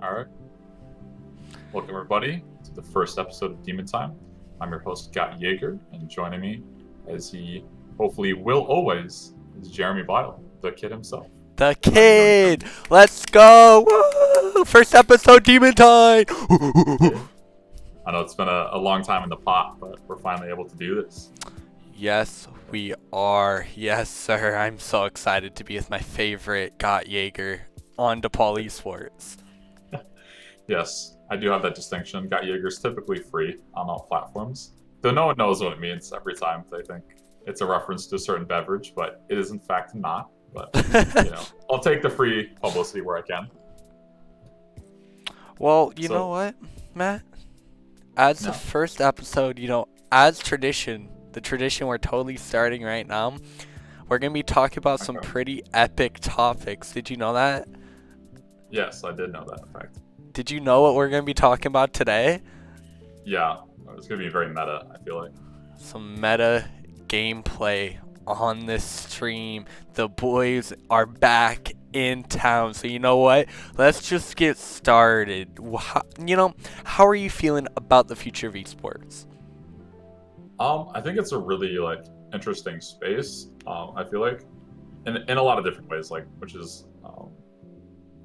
All right. Welcome, everybody, to the first episode of Demon Time. I'm your host, Got Jaeger, and joining me, as he hopefully will always, is Jeremy Byle, the kid himself. The kid! Let's go! Woo! First episode, Demon Time! Yeah. I know it's been a long time in the pot, but we're finally able to do this. Yes, we are. Yes, sir. I'm so excited to be with my favorite Got Jaeger on DePaul Esports. Yes, I do have that distinction. Got Jaeger's typically free on all platforms, though no one knows what it means every time. They think it's a reference to a certain beverage, but it is in fact not. But, I'll take the free publicity where I can. Well, you know what, Matt? As the first episode, as tradition, the tradition we're totally starting right now, we're going to be talking about some pretty epic topics. Did you know that? Yes, I did know that, in fact. Did you know what we're going to be talking about today? Yeah, it's going to be very meta, I feel like. Some meta gameplay on this stream. The boys are back in town. So you know what? Let's just get started. How are you feeling about the future of esports? I think it's a really interesting space. I feel like in a lot of different ways, which is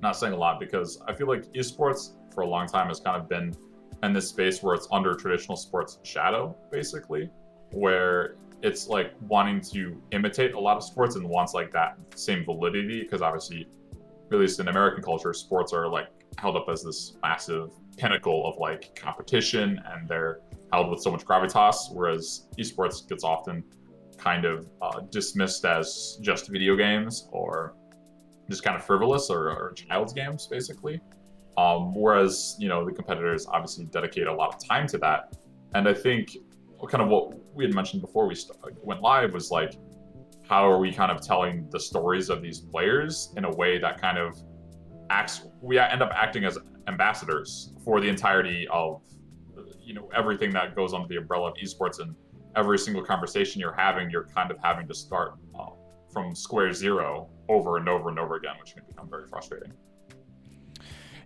not saying a lot, because I feel like esports for a long time has kind of been in this space where it's under traditional sports shadow, basically, where it's wanting to imitate a lot of sports and wants that same validity, because obviously, at least in American culture, sports are held up as this massive pinnacle of competition, and they're held with so much gravitas, whereas esports gets often kind of dismissed as just video games or just kind of frivolous or child's games, basically. Whereas, the competitors obviously dedicate a lot of time to that. And I think kind of what we had mentioned before we went live was like, how are we kind of telling the stories of these players in a way that kind of we end up acting as ambassadors for the entirety of, everything that goes under the umbrella of esports, and every single conversation you're having, you're kind of having to start from square zero over and over and over again, which can become very frustrating.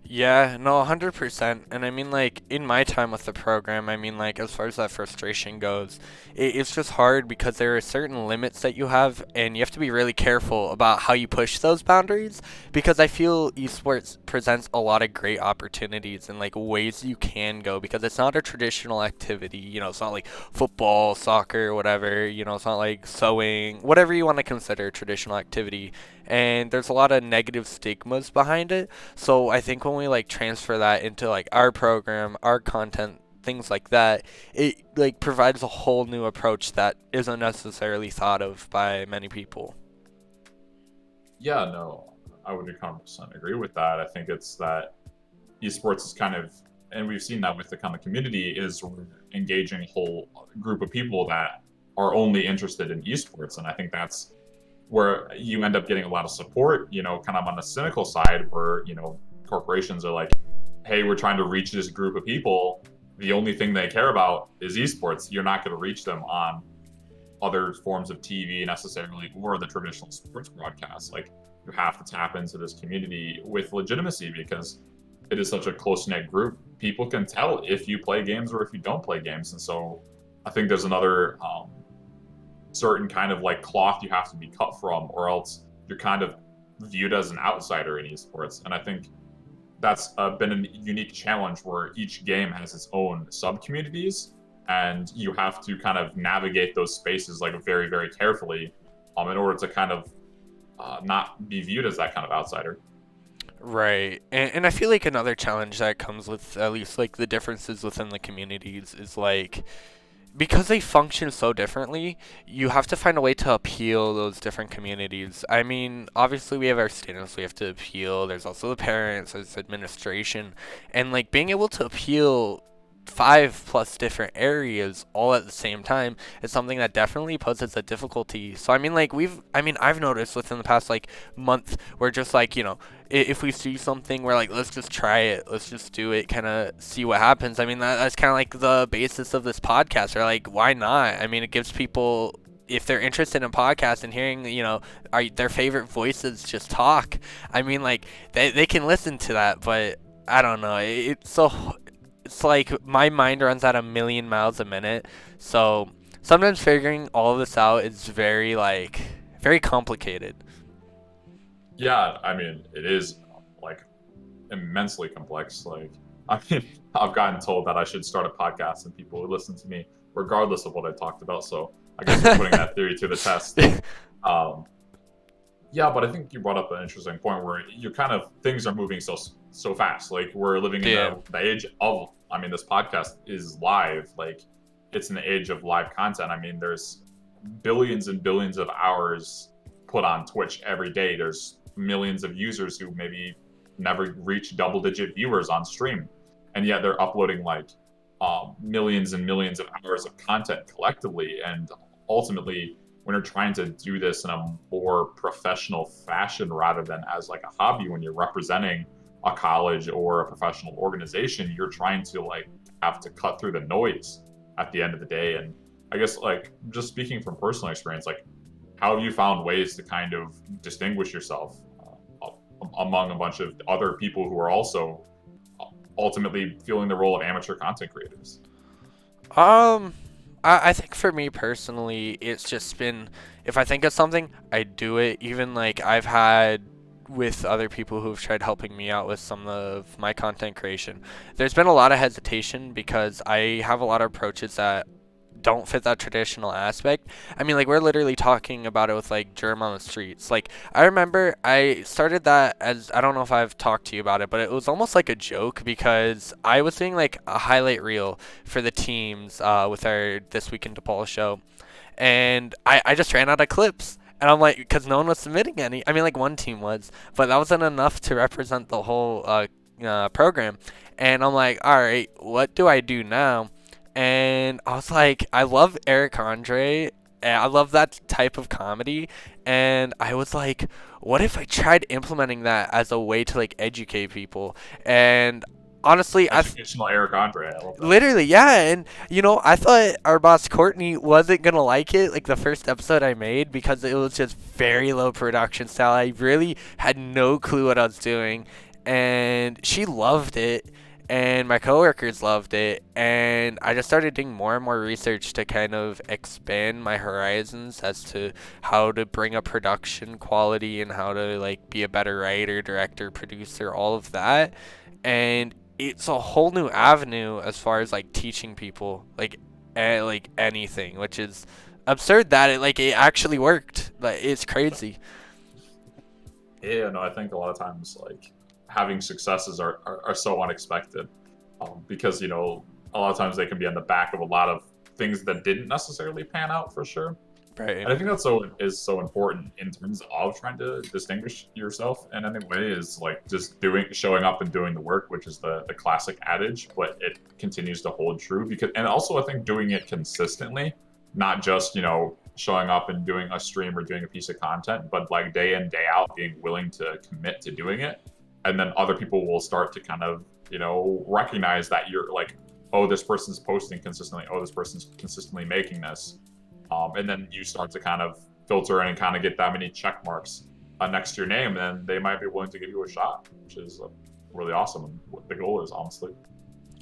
Yeah, no, 100%. And I mean, like, in my time with the program, I mean, like, as far as that frustration goes, it's just hard because there are certain limits that you have, and you have to be really careful about how you push those boundaries. Because I feel esports presents a lot of great opportunities and, like, ways you can go because it's not a traditional activity. It's not like football, soccer, whatever. It's not like sewing, whatever you want to consider a traditional activity. And there's a lot of negative stigmas behind it. So I think when we like transfer that into like our program, our content, things like that, it like provides a whole new approach that isn't necessarily thought of by many people. Yeah, no, I would 100% agree with that. I think it's that esports is kind of, and we've seen that with the kind of community, is we're engaging a whole group of people that are only interested in esports. And I think that's where you end up getting a lot of support, kind of on the cynical side where, corporations are like, hey, we're trying to reach this group of people. The only thing they care about is esports. You're not going to reach them on other forms of TV necessarily or the traditional sports broadcasts. Like, you have to tap into this community with legitimacy because it is such a close-knit group. People can tell if you play games or if you don't play games. And so I think there's another certain kind of like cloth you have to be cut from, or else you're kind of viewed as an outsider in esports. And I think that's been a unique challenge where each game has its own sub communities, and you have to kind of navigate those spaces like very, very carefully in order to kind of not be viewed as that kind of outsider. Right. And I feel like another challenge that comes with at least like the differences within the communities is like because they function so differently, you have to find a way to appeal those different communities. I mean, obviously we have our students we have to appeal. There's also the parents, there's administration, and like being able to appeal 5+ different areas all at the same time is something that definitely poses a difficulty. So I mean, like I've noticed within the past like month, we're just like if we see something, we're like, let's just try it, let's just do it, kind of see what happens. I mean, that's kind of like the basis of this podcast. Or like, why not? I mean, it gives people, if they're interested in podcasts and hearing, their favorite voices just talk, I mean, like, they can listen to that. But I don't know. It's like my mind runs at 1,000,000 miles a minute. So sometimes figuring all of this out is very complicated. Yeah, I mean, it is like immensely complex. Like, I mean, I've gotten told that I should start a podcast and people would listen to me regardless of what I talked about. So I guess we're putting that theory to the test. Um, yeah, but I think you brought up an interesting point where you kind of things are moving so fast. Like, we're living in Yeah. the age of. I mean, this podcast is live. Like, it's an age of live content. I mean, there's billions and billions of hours put on Twitch every day. There's millions of users who maybe never reach double-digit viewers on stream, and yet they're uploading like millions and millions of hours of content collectively. And ultimately, when you're trying to do this in a more professional fashion rather than as like a hobby, when you're representing a college or a professional organization, you're trying to like have to cut through the noise at the end of the day. And I guess like just speaking from personal experience, like how have you found ways to kind of distinguish yourself among a bunch of other people who are also ultimately feeling the role of amateur content creators? I think for me personally, it's just been, if I think of something, I do it. Even like I've had with other people who've tried helping me out with some of my content creation, there's been a lot of hesitation because I have a lot of approaches that don't fit that traditional aspect. I mean, like, we're literally talking about it with like germ on the streets. Like, I remember I started that as, I don't know if I've talked to you about it, but it was almost like a joke because I was doing like a highlight reel for the teams with our This Week in DePaul show, and I just ran out of clips. And I'm like, because no one was submitting any. I mean, like one team was, but that wasn't enough to represent the whole program. And I'm like, all right, what do I do now? And I was like, I love Eric Andre. And I love that type of comedy. And I was like, what if I tried implementing that as a way to like educate people? And honestly, Educational Eric Andre. I love that. literally, yeah, and I thought our boss Courtney wasn't gonna like it, like the first episode I made, because it was just very low production style. I really had no clue what I was doing, and she loved it, and my coworkers loved it, and I just started doing more and more research to kind of expand my horizons as to how to bring up production quality and how to like be a better writer, director, producer, all of that, and it's a whole new avenue as far as like teaching people like anything, which is absurd that it actually worked. Like, it's crazy. Yeah, no, I think a lot of times like having successes are so unexpected, because a lot of times they can be on the back of a lot of things that didn't necessarily pan out for sure. Right. And I think that's so important in terms of trying to distinguish yourself in any way, is like just showing up and doing the work, which is the classic adage, but it continues to hold true and also I think doing it consistently, not just, showing up and doing a stream or doing a piece of content, but like day in, day out, being willing to commit to doing it. And then other people will start to kind of, recognize that you're like, oh, this person's posting consistently. Oh, this person's consistently making this. And then you start to kind of filter in and kind of get that many check marks next to your name, then they might be willing to give you a shot, which is really awesome. And what the goal is, honestly.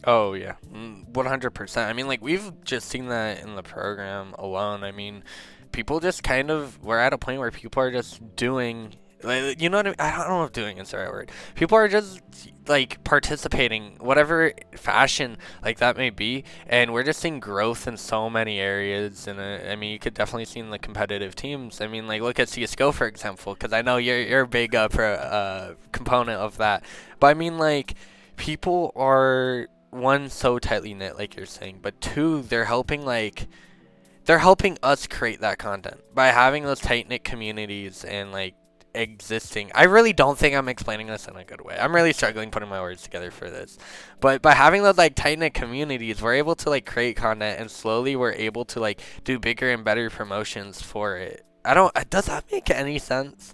Oh yeah, 100%. I mean, like, we've just seen that in the program alone. I mean, people just kind of, we're at a point where people are just doing, like, you know what I mean? I don't know if doing is the right word. People are just like participating, whatever fashion like that may be, and we're just seeing growth in so many areas. And I mean, you could definitely see in the competitive teams. I mean, like, look at CS:GO for example, because I know you're a big component of that. But I mean, like, people are, one, so tightly knit, like you're saying, but two, they're helping us create that content by having those tight knit communities and like existing. I really don't think I'm explaining this in a good way. I'm really struggling putting my words together for this. But by having those like tight knit communities, we're able to like create content, and slowly we're able to like do bigger and better promotions for it. Does that make any sense?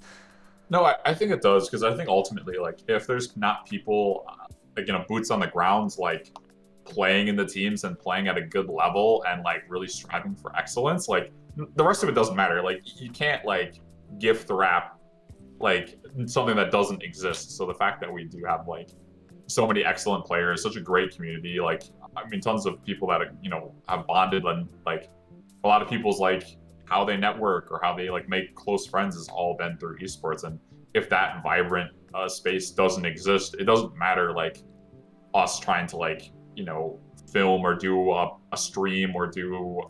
No, I think it does, because I think ultimately, like, if there's not people, like, boots on the ground, like, playing in the teams and playing at a good level and, like, really striving for excellence, like, the rest of it doesn't matter. Like, you can't, like, gift wrap, like, something that doesn't exist. So the fact that we do have, like, so many excellent players, such a great community, like, I mean, tons of people that, have bonded, and, like, a lot of people's, like, how they network or how they like make close friends has all been through esports. And if that vibrant space doesn't exist, it doesn't matter like us trying to like film or do a stream or do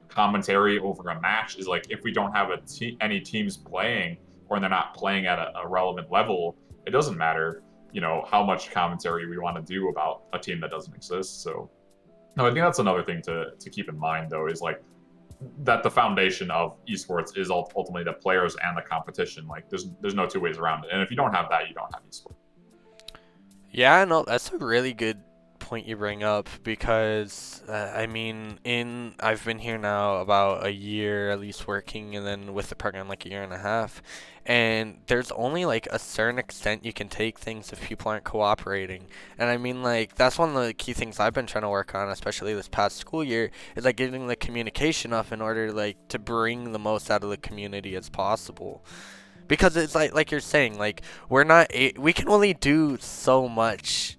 commentary over a match. Is like, if we don't have any teams playing, or they're not playing at a relevant level, it doesn't matter how much commentary we want to do about a team that doesn't exist. So no, I think that's another thing to keep in mind, though, is like that the foundation of esports is ultimately the players and the competition. Like, there's no two ways around it. And if you don't have that, you don't have esports. Yeah, no, that's a really good point you bring up, because I mean, I've been here now about a year at least working, and then with the program like a year and a half, and there's only like a certain extent you can take things if people aren't cooperating. And I mean, like, that's one of the key things I've been trying to work on, especially this past school year, is like getting the communication up in order like to bring the most out of the community as possible. Because it's like you're saying, like, we can only do so much.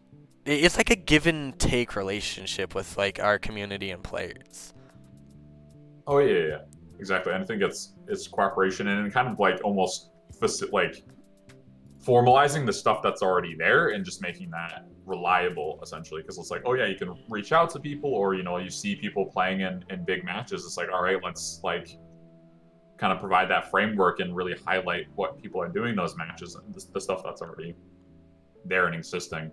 It's like a give and take relationship with like our community and players. Oh yeah, exactly. And I think it's cooperation and kind of like almost like formalizing the stuff that's already there and just making that reliable essentially, because it's like, oh yeah, you can reach out to people, or you see people playing in big matches. It's like, all right, let's like kind of provide that framework and really highlight what people are doing in those matches and the stuff that's already there and existing,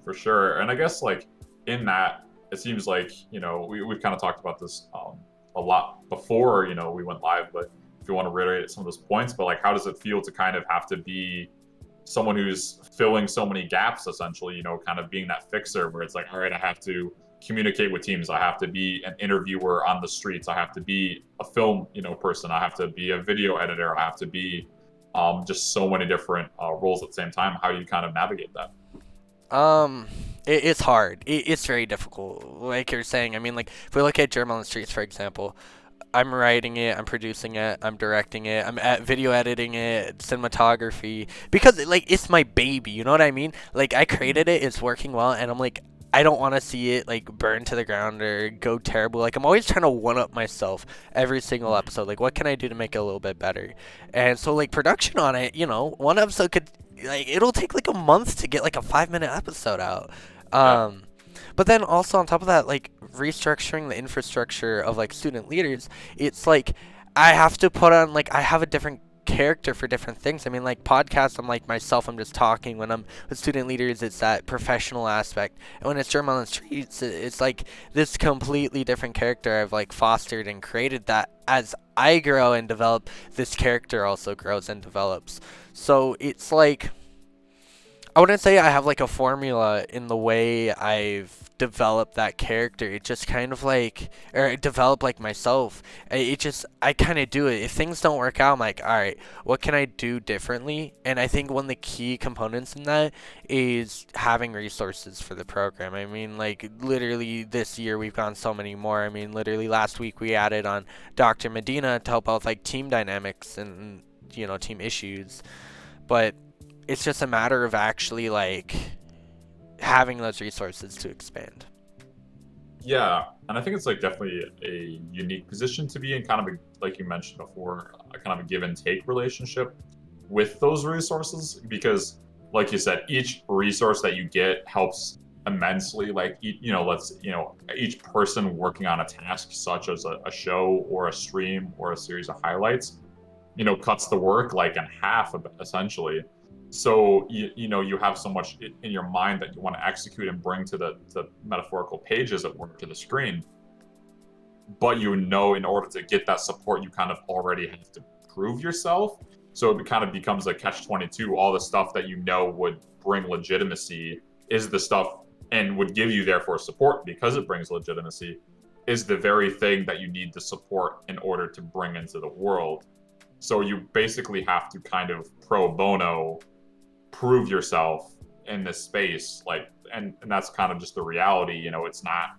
for sure. And I guess like in that, it seems like we've kind of talked about this a lot before we went live, but if you want to reiterate some of those points, but like how does it feel to kind of have to be someone who's filling so many gaps essentially, kind of being that fixer where it's like, all right, I have to communicate with teams, I have to be an interviewer on the streets, I have to be a film person, I have to be a video editor, I have to be just so many different roles at the same time. How do you kind of navigate that? It's hard. It's very difficult. Like you're saying, I mean, like if we look at Germ on the Streets, for example, I'm writing it, I'm producing it, I'm directing it, I'm at video editing it, cinematography, because like it's my baby. You know what I mean? Like I created it, it's working well, and I'm like, I don't want to see it like burn to the ground or go terrible. Like I'm always trying to one up myself every single episode. Like what can I do to make it a little bit better? And so like production on it, one episode could like it'll take like a month to get like a 5-minute episode out. Yeah. But then also on top of that, like restructuring the infrastructure of like student leaders, it's like I have to put on like I have a different character for different things. I mean, like podcasts, I'm like myself, I'm just talking. When I'm with student leaders, it's that professional aspect. And when it's German on the Streets, it's like this completely different character I've like fostered and created that as I grow and develop, this character also grows and develops. So it's like I wouldn't say I have like a formula in the way I've developed that character. It just kind of like, or develop like myself. I kind of do it. If things don't work out, I'm like, all right, what can I do differently? And I think one of the key components in that is having resources for the program. I mean, like literally this year we've gone so many more. I mean, literally last week we added on Dr. Medina to help out with like team dynamics and, team issues. But it's just a matter of actually like having those resources to expand. Yeah, and I think it's like definitely a unique position to be in, kind of like you mentioned before, a kind of a give and take relationship with those resources, because like you said, each resource that you get helps immensely. Like each person working on a task such as a show or a stream or a series of highlights, cuts the work like in half essentially. So you have so much in your mind that you want to execute and bring to the metaphorical pages at work, to the screen. But in order to get that support, you kind of already have to prove yourself. So it kind of becomes a catch-22. All the stuff that would bring legitimacy is the stuff, and would give you therefore support because it brings legitimacy, is the very thing that you need the support in order to bring into the world. So you basically have to kind of pro bono prove yourself in this space, like, and that's kind of just the reality. It's not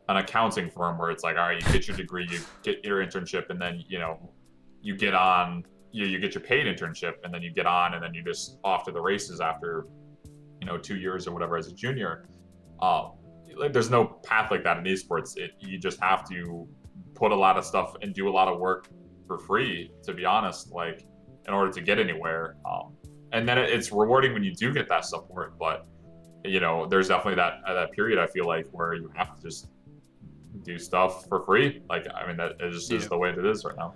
an accounting firm where it's like, all right, you get your degree, you get your internship, and then you get on, you get your paid internship, and then you get on, and then you just off to the races after 2 years or whatever as a junior. Like there's no path like that in esports. You just have to put a lot of stuff and do a lot of work for free, to be honest, like in order to get anywhere. And then it's rewarding when you do get that support, but there's definitely that period, I feel like, where you have to just do stuff for free. Like, I mean, that is just the way it is right now.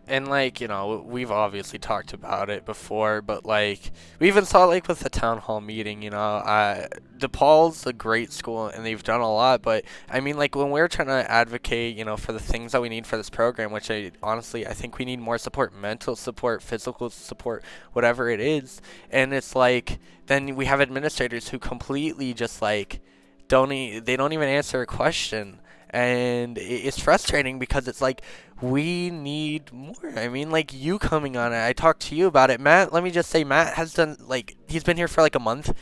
And like, we've obviously talked about it before, but like we even saw like with the town hall meeting, DePaul's a great school and they've done a lot, but I mean, like when we're trying to advocate, for the things that we need for this program, which I think we need more support, mental support, physical support, whatever it is. And it's like, then we have administrators who completely just like they don't even answer a question. And it's frustrating because it's like, we need more. I mean, like you coming on it, I talked to you about it, Matt. Let me just say, Matt has done, like, he's been here for like a month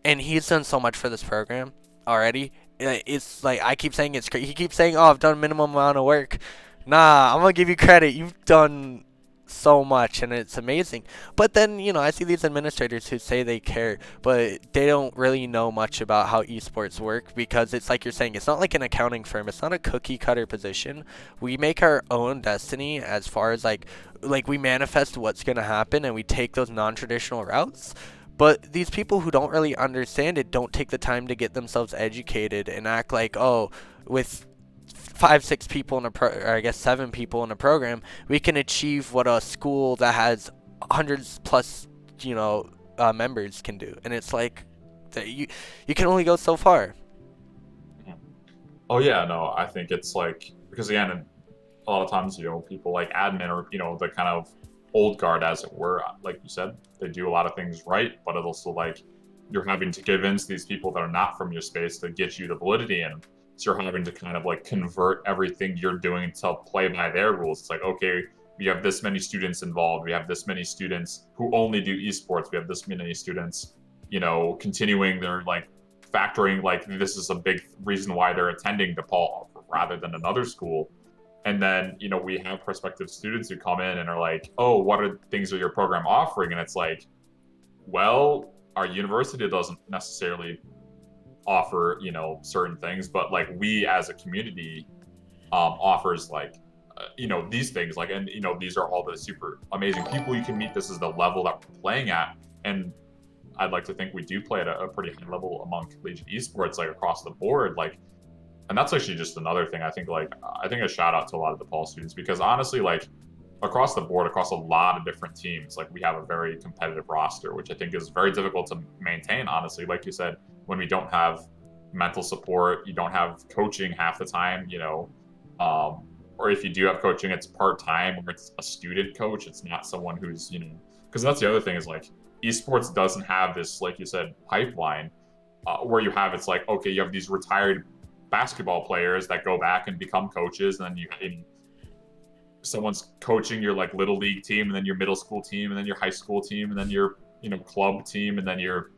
and he's done so much for this program already. It's like, I keep saying it's great. He keeps saying, oh, I've done minimum amount of work. Nah, I'm gonna give you credit. You've done so much and it's amazing. But then, I see these administrators who say they care, but they don't really know much about how esports work, because it's like you're saying, it's not like an accounting firm. It's not a cookie cutter position. We make our own destiny as far as like we manifest what's going to happen and we take those non-traditional routes. But these people who don't really understand it don't take the time to get themselves educated and act like, oh, with 5, 6 people in a or I guess 7 people in a program, we can achieve what a school that has hundreds plus, members can do. And it's like that you can only go so far. Oh yeah, no, I think it's like because again, a lot of times people like admin or the kind of old guard as it were, like you said, they do a lot of things right, but it's also like you're having to convince these people that are not from your space to get you the validity in. So you're having to kind of like convert everything you're doing to play by their rules. It's like, okay, we have this many students involved. We have this many students who only do esports. We have this many students, continuing their like factoring like this is a big reason why they're attending DePaul rather than another school. And then, we have prospective students who come in and are like, oh, what are things are your program offering? And it's like, well, our university doesn't necessarily offer, certain things, but like we as a community offers like, these things like, and, these are all the super amazing people you can meet. This is the level that we're playing at. And I'd like to think we do play at a pretty high level among collegiate esports, like across the board. Like, and that's actually just another thing. I think a shout out to a lot of the DePaul students because honestly, like across the board, across a lot of different teams, like we have a very competitive roster, which I think is very difficult to maintain. Honestly, like you said, when we don't have mental support, you don't have coaching half the time, or if you do have coaching, it's part time or it's a student coach. It's not someone who's because that's the other thing is like esports doesn't have this, like you said, pipeline where you have it's like okay, you have these retired basketball players that go back and become coaches, and then someone's coaching your like little league team, and then your middle school team, and then your high school team, and then your club team, and then your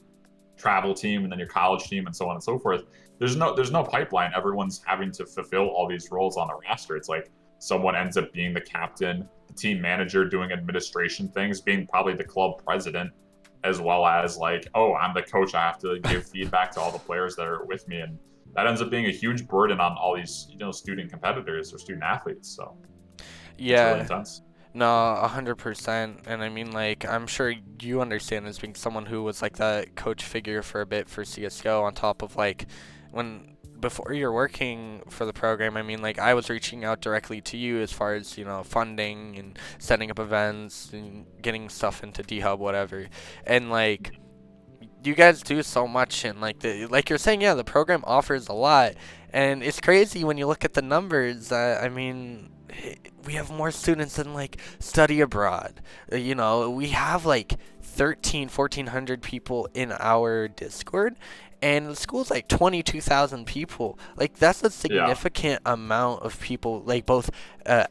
travel team, and then your college team, and so on and so forth. There's no pipeline. Everyone's having to fulfill all these roles on the roster. It's like someone ends up being the captain, the team manager, doing administration things, being probably the club president, as well as like, oh, I'm the coach. I have to give feedback to all the players that are with me, and that ends up being a huge burden on all these student competitors or student athletes. So it's really Yeah. intense. No, 100%. And I mean, like, I'm sure you understand as being someone who was like that coach figure for a bit for CSGO on top of like before you're working for the program. I mean, like, I was reaching out directly to you as far as, funding and setting up events and getting stuff into D-Hub, whatever. And like, you guys do so much, and like you're saying, yeah, the program offers a lot, and it's crazy when you look at the numbers. I mean, we have more students than like study abroad. We have like 1,400 people in our Discord, and the school's like 22,000 people. Like that's a Yeah. significant amount of people, like both uh,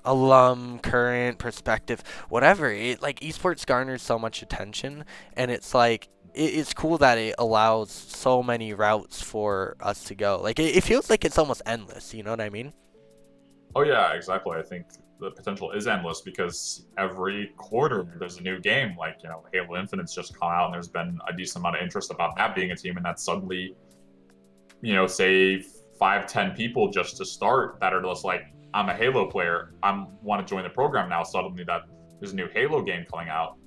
alum, current, perspective, whatever. It like esports garners so much attention, and it's like it's cool that it allows so many routes for us to go. Like it feels like it's almost endless. You know what I mean? Oh yeah, exactly. I think the potential is endless because every quarter there's a new game. Like Halo Infinite's just come out, and there's been a decent amount of interest about that being a team, and that's suddenly say 5, 10 people just to start that are just like, I'm a Halo player. I want to join the program now. Suddenly that there's a new Halo game coming out,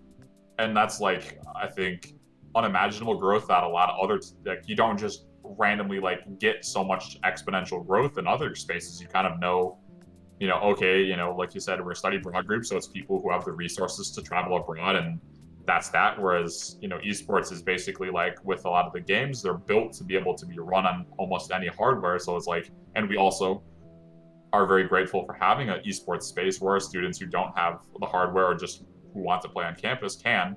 and that's like I think unimaginable growth that a lot of other like you don't just randomly like get so much exponential growth in other spaces. You kind of know, okay, like you said, we're a study abroad group, so it's people who have the resources to travel abroad, and that's that. Whereas esports is basically like with a lot of the games, they're built to be able to be run on almost any hardware. So it's like, and we also are very grateful for having an esports space where students who don't have the hardware or just who want to play on campus can.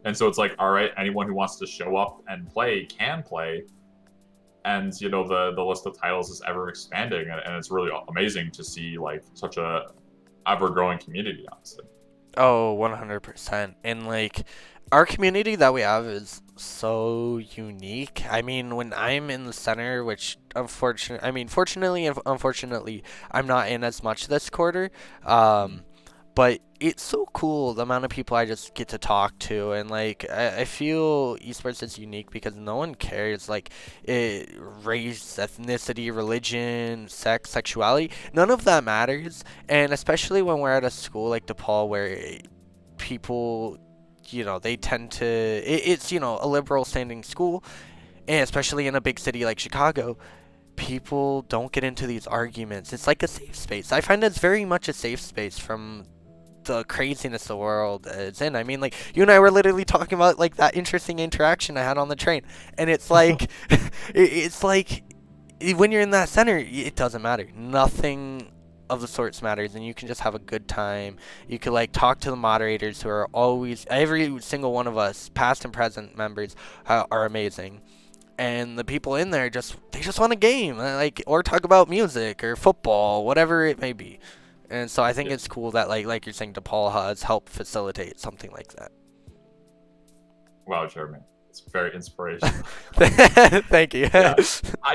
And so it's like, all right, anyone who wants to show up and play can play. And the list of titles is ever expanding, and it's really amazing to see like such a ever growing community, honestly. Oh, 100%. And like our community that we have is so unique. I mean, when I'm in the center, which fortunately and unfortunately, I'm not in as much this quarter. But it's so cool the amount of people I just get to talk to, and like I feel esports is unique because no one cares like race, ethnicity, religion, sex, sexuality. None of that matters, and especially when we're at a school like DePaul where people they tend to, it's, a liberal standing school, and especially in a big city like Chicago, people don't get into these arguments. It's like a safe space. I find it's very much a safe space from the craziness the world is in. I mean, like, you and I were literally talking about, like, that interesting interaction I had on the train, and it's like, it's like, when you're in that center, it doesn't matter. Nothing of the sorts matters, and you can just have a good time. You can, like, talk to the moderators who are always, every single one of us, past and present members, are amazing. And the people in there they just want a game, like, or talk about music or football, whatever it may be. And so I think it's cool that, like you're saying, DePaul has helped facilitate something like that. Wow, Jeremy, it's very inspirational. Thank you. Yeah.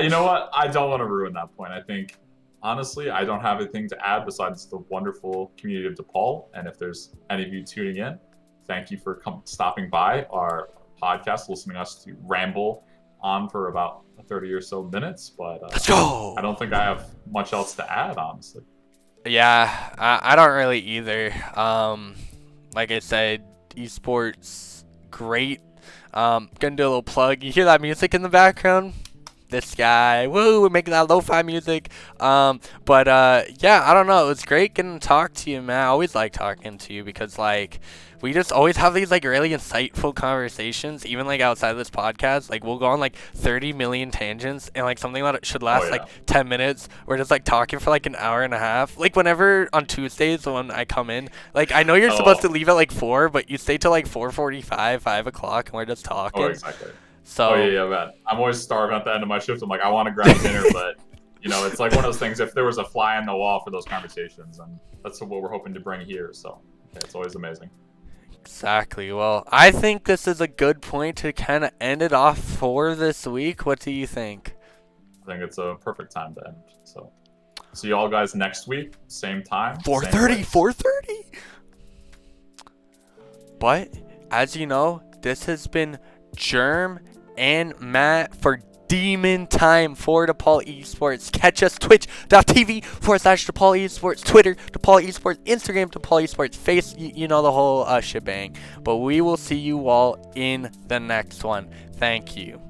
You know what? I don't want to ruin that point. I think, honestly, I don't have anything to add besides the wonderful community of DePaul. And if there's any of you tuning in, thank you for stopping by our podcast, listening to us to ramble on for about 30 or so minutes. But Let's go. I don't think I have much else to add, honestly. Yeah, I don't really either. Like I said, esports, great. Gonna do a little plug. You hear that music in the background? This guy, woo, we're making that lo-fi music. But yeah, I don't know. It was great getting to talk to you, man. I always like talking to you because, like, we just always have these, like, really insightful conversations, even, like, outside of this podcast. Like, we'll go on, like, 30 million tangents, and, like, something that should last, like, 10 minutes. We're just, like, talking for, like, an hour and a half. Like, whenever on Tuesdays when I come in, like, I know you're supposed to leave at, like, 4, but you stay till, like, 4:45, 5 o'clock, and we're just talking. Oh, exactly. So, yeah, man. I'm always starving at the end of my shift. I'm like, I want to grab dinner, but, it's like one of those things. If there was a fly on the wall for those conversations, and that's what we're hoping to bring here. So, it's always amazing. Exactly. Well, I think this is a good point to kind of end it off for this week. What do you think? I think it's a perfect time to end. So, see you all guys next week, same time. 4:30. 4:30. But as you know, this has been Germ and Matt for Demon Time for DePaul Esports. Catch us twitch.tv/DePaul Esports, Twitter, DePaul Esports, Instagram, DePaul Esports, Face, you know the whole shebang. But we will see you all in the next one. Thank you.